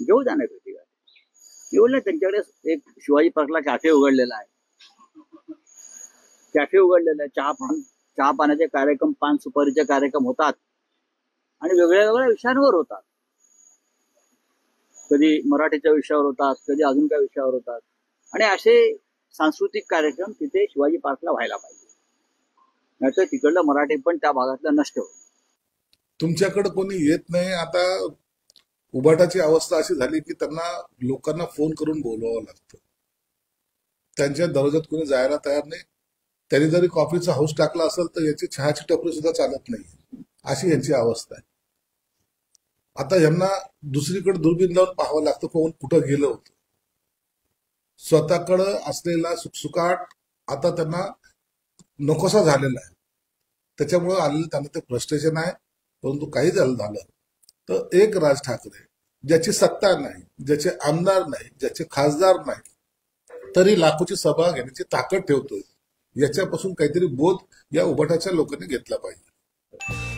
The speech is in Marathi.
घेऊ द्या ना कृती एवढं त्यांच्याकडे एक शिवाजी पार्कला कॅफे उघडलेला आहे, चहा पाण्याचे कार्यक्रम, पान सुपारीचे कार्यक्रम होतात आणि वेगळ्या वेगळ्या विषयांवर होतात. कधी मराठीच्या विषयावर होतात, कधी अजून काही विषयावर होतात. आणि असे सांस्कृतिक कार्यक्रम तिथे शिवाजी पार्कला व्हायला पाहिजे, नाहीतर तिकडलं मराठी पण त्या भागातलं नष्ट होईल. तुमच्याकडे कोणी येत नाही. आता उभाटाची अवस्था अशी झाली की त्यांना लोकांना फोन करून बोलवावं लागतं. त्यांच्या दरवाजात कोणी जायला तयार नाही. त्यांनी जरी कॉफीचा हाऊस टाकला असेल तर याची चहाची टपरी सुद्धा चालत नाही, अशी यांची अवस्था आहे. आता यांना दुसरीकडे दुर्बीण लावून पाहावं लागतं कोण कुठं गेलं होतं. स्वतःकडं असलेला सुखसुकाट आता त्यांना नकोसा झालेला आहे. त्याच्यामुळे आलेलं त्यांना ते फ्रस्ट्रेशन आहे. परंतु काही झालं तर एक राज ठाकरे, ज्याची सत्ता नाही, ज्याचे आमदार नाही, ज्याचे खासदार नाही, तरी लाखोची सभा घेण्याची ताकद ठेवतोय, याच्यापासून काहीतरी बोध या उभाटाच्या लोकांनी घेतला पाहिजे.